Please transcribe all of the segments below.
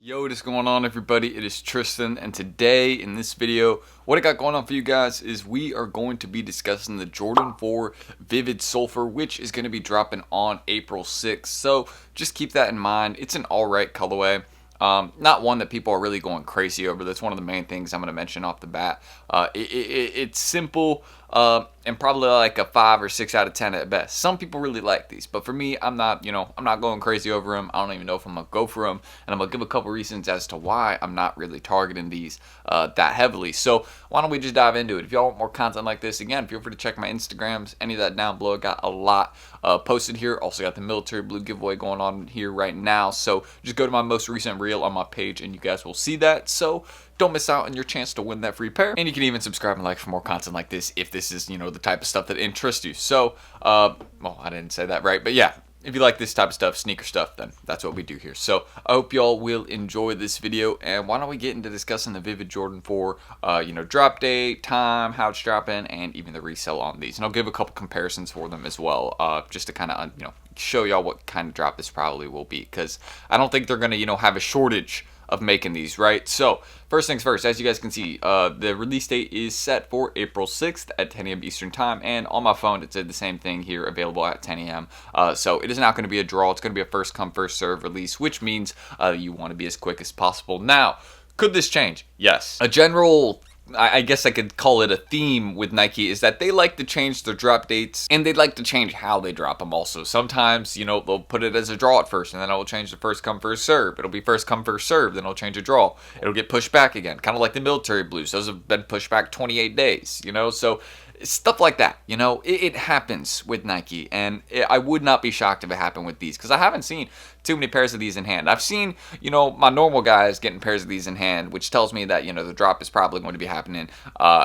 Yo, what is going on, everybody? It is Tristan, and today in this video, what I got going on for you guys is we are going to be discussing the Jordan 4 Vivid Sulfur, which is going to be dropping on April 6th. So just keep that in mind. It's an alright colorway. Not one that people are really going crazy over. That's one of the main things I'm going to mention off the bat. It's simple and probably like a 5 or 6 out of 10 at best. Some people really like these, but for me, I'm not going crazy over them. I don't even know if I'm going to go for them, and I'm going to give a couple reasons as to why I'm not really targeting these that heavily. So why don't we just dive into it? If y'all want more content like this, again, feel free to check my Instagrams, any of that down below. Got a lot posted here. Also got the military blue giveaway going on here right now. So just go to my most recent reel on my page and you guys will see that. So don't miss out on your chance to win that free pair. And you can even subscribe and like for more content like this if this is, the type of stuff that interests you. So, well, I didn't say that right, but yeah. If you like this type of stuff, sneaker stuff, then that's what we do here. So I hope y'all will enjoy this video, and why don't we get into discussing the Vivid Jordan 4, drop date, time, how it's dropping, and even the resale on these. And I'll give a couple comparisons for them as well, just to kind of, show y'all what kind of drop this probably will be, because I don't think they're going to, have a shortage of making these, right? So first things first, as you guys can see, the release date is set for April 6th at 10 a.m. Eastern time, and on my phone it said the same thing here, available at 10 a.m. So it is not going to be a draw. It's going to be a first come first serve release, which means you want to be as quick as possible. Now, could this change? Yes. A general, I guess I could call it a theme with Nike, is that they like to change their drop dates, and they like to change how they drop them also. Sometimes, they'll put it as a draw at first, and then it'll change to first come first serve. It'll be first come first serve, then it'll change a draw. It'll get pushed back again, kind of like the military blues. Those have been pushed back 28 days, so stuff like that, it happens with Nike, and I would not be shocked if it happened with these, because I haven't seen too many pairs of these in hand. I've seen, my normal guys getting pairs of these in hand, which tells me that, the drop is probably going to be happening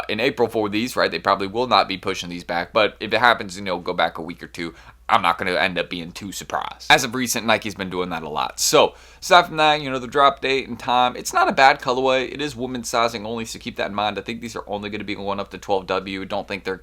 in April for these, right? They probably will not be pushing these back, but if it happens, go back a week or two, I'm not going to end up being too surprised. As of recent, Nike's been doing that a lot. So, aside from that, the drop date and time, it's not a bad colorway. It is women's sizing only, so keep that in mind. I think these are only going to be going up to 12W. Don't think they're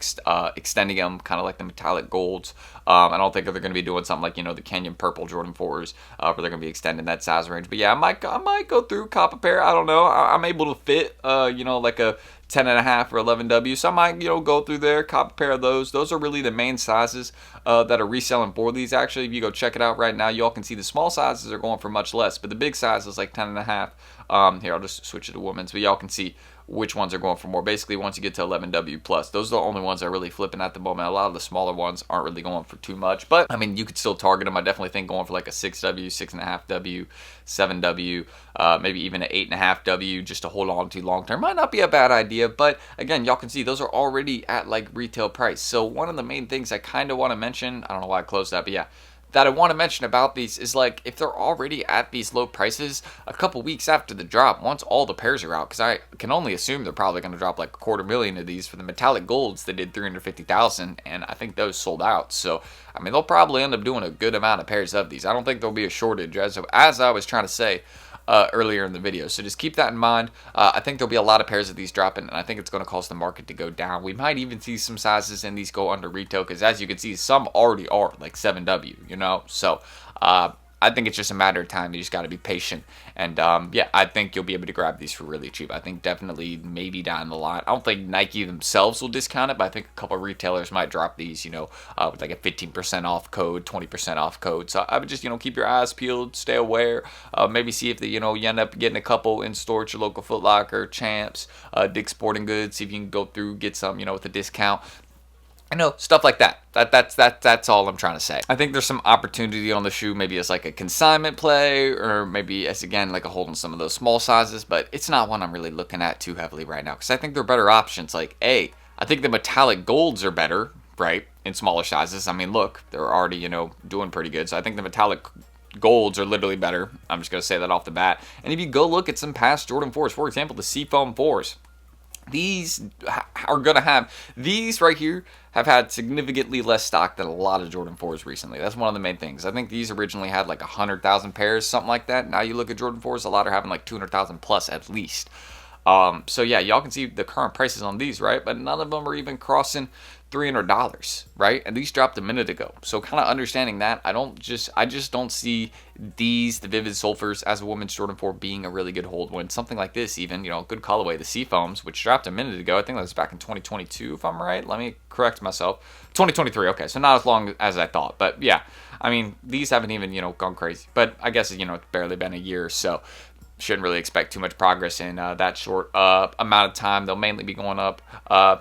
extending them, kind of like the metallic golds. I don't think they're going to be doing something like, the Canyon Purple Jordan 4s, where they're going to be extending that size range. But yeah, I might go through, cop a pair. I don't know. I'm able to fit, like a 10.5 or 11W, so I might go through there, cop a pair of those. Those are really the main sizes that are reselling for these. Actually, if you go check it out right now, y'all can see the small sizes are going for much less, but the big size is like 10.5. Here, I'll just switch it to women's, but y'all can see which ones are going for more. Basically, once you get to 11W plus, those are the only ones that are really flipping at the moment. A lot of the smaller ones aren't really going for too much, but I mean, you could still target them. I definitely think going for like a 6W, 6.5W, 7W, maybe even an 8.5W just to hold on to long term might not be a bad idea. But again, y'all can see those are already at like retail price. So one of the main things I kind of want to mention, I don't know why I closed that, but yeah, that I want to mention about these is, like, if they're already at these low prices a couple weeks after the drop, once all the pairs are out, because I can only assume they're probably going to drop like 250,000 of these. For the metallic golds, they did 350,000, and I think those sold out. So I mean, they'll probably end up doing a good amount of pairs of these. I don't think there'll be a shortage, as I was trying to say earlier in the video. So just keep that in mind. I think there'll be a lot of pairs of these dropping, and I think it's going to cause the market to go down. We might even see some sizes in these go under retail, because as you can see, some already are like 7W, so I think it's just a matter of time. You just got to be patient. And yeah, I think you'll be able to grab these for really cheap. I think definitely maybe down the line. I don't think Nike themselves will discount it, but I think a couple of retailers might drop these, with like a 15% off code, 20% off code. So I would just, keep your eyes peeled, stay aware. Maybe see if you end up getting a couple in store at your local Foot Locker, Champs, Dick's Sporting Goods. See if you can go through, get some, with a discount. Stuff like that. That's all I'm trying to say. I think there's some opportunity on the shoe, maybe as like a consignment play, or maybe as, again, like a hold on some of those small sizes, but it's not one I'm really looking at too heavily right now, because I think there are better options. Like, I think the metallic golds are better, right, in smaller sizes. I mean, look, they're already, doing pretty good, so I think the metallic golds are literally better. I'm just going to say that off the bat. And if you go look at some past Jordan 4s, for example, the Seafoam 4s, these are going to have, these right here have had significantly less stock than a lot of Jordan 4s recently. That's one of the main things. I think these originally had like 100,000 pairs, something like that. Now you look at Jordan 4s, a lot are having like 200,000 plus at least. So yeah, y'all can see the current prices on these, right? But none of them are even crossing $300, right? And these dropped a minute ago. So kind of understanding that, I just don't see the Vivid Sulfurs as a women's Jordan 4 being a really good hold when something like this, even, you know, good colorway, the Seafoams, which dropped a minute ago. I think that was back in 2022, if I'm right. Let me correct myself. 2023, okay, so not as long as I thought. But yeah, I mean, these haven't even, you know, gone crazy. But I guess, you know, it's barely been a year, so shouldn't really expect too much progress in that short amount of time. They'll mainly be going up,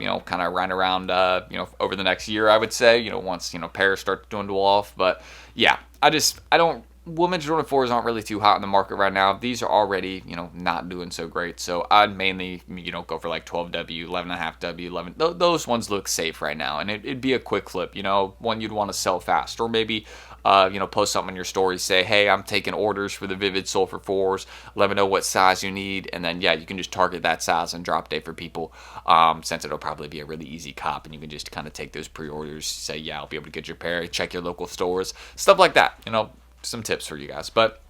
you know, kind of right around, you know, over the next year, I would say, you know, once, you know, pairs start to dwindle off. But yeah, I don't, women's Jordan 4s aren't really too hot in the market right now. These are already, you know, not doing so great. So I'd mainly, you know, go for like 12W, 11.5W, 11. Those ones look safe right now. And it'd be a quick flip, you know, one you'd want to sell fast. Or maybe, you know, post something in your story, say, hey, I'm taking orders for the Vivid Sulfur 4s. Let me know what size you need. And then, yeah, you can just target that size and drop day for people, since it'll probably be a really easy cop. And you can just kind of take those pre-orders, say, yeah, I'll be able to get your pair, check your local stores, stuff like that, you know. Some tips for you guys. But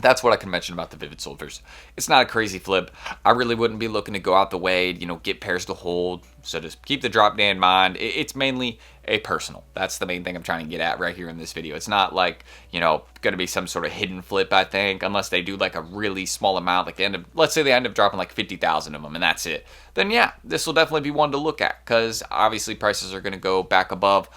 that's what I can mention about the Vivid Sulfurs. It's not a crazy flip. I really wouldn't be looking to go out the way, you know, get pairs to hold. So just keep the drop day in mind. It's mainly a personal. That's the main thing I'm trying to get at right here in this video. It's not like, you know, going to be some sort of hidden flip, I think, unless they do like a really small amount, like let's say they end up dropping like 50,000 of them and that's it. Then yeah, this will definitely be one to look at because obviously prices are going to go back above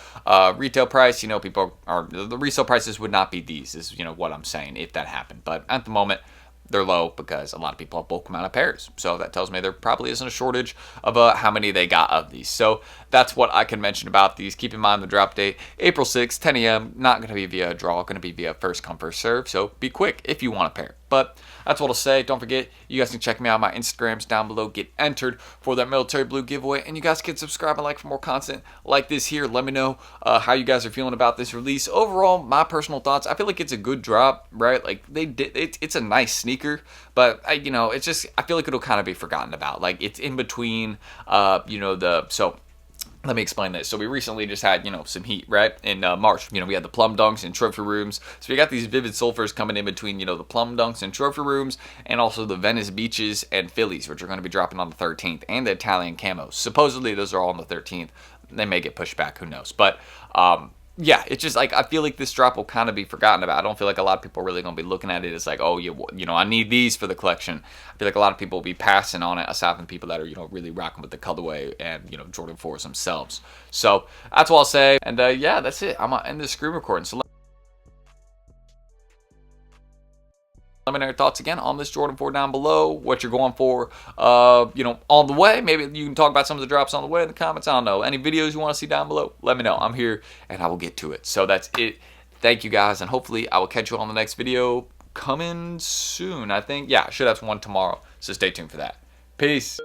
retail price. You know, the resale prices would not be these, is, you know, what I'm saying if that happened. But at the moment, they're low because a lot of people have bulk amount of pairs. So that tells me there probably isn't a shortage of how many they got of these. So that's what I can mention about these. Keep in mind the drop date, April 6th, 10 a.m. Not going to be via a draw, going to be via first come, first serve. So be quick if you want a pair. But that's what I'll say. Don't forget, you guys can check me out. My Instagram's down below. Get entered for that military blue giveaway. And you guys can subscribe and like for more content like this here. Let me know how you guys are feeling about this release. Overall, my personal thoughts, I feel like it's a good drop, right? Like they did, it's a nice sneaker, but you know, it's just, I feel like it'll kind of be forgotten about. Like it's in between, you know, so let me explain this. So we recently just had, you know, some heat, right? In March, you know, we had the Plum Dunks and Trophy Rooms. So we got these Vivid Sulfurs coming in between, you know, the Plum Dunks and Trophy Rooms, and also the Venice Beaches and Phillies, which are going to be dropping on the 13th, and the Italian Camos. Supposedly those are all on the 13th. They may get pushed back, who knows? But yeah, it's just like I feel like this drop will kind of be forgotten about. I don't feel like a lot of people are really going to be looking at it as like, oh, you know, I need these for the collection. I feel like a lot of people will be passing on it, aside from people that are, you know, really rocking with the colorway and, you know, Jordan 4s themselves. So that's what I'll say. And yeah, that's it. I'm going to end this screen recording. So let me know your thoughts again on this Jordan 4 down below, what you're going for, you know, on the way. Maybe you can talk about some of the drops on the way in the comments. I don't know. Any videos you want to see down below, let me know. I'm here and I will get to it. So that's it. Thank you guys, and hopefully I will catch you on the next video coming soon. I think, yeah, I should have one tomorrow. So stay tuned for that. Peace.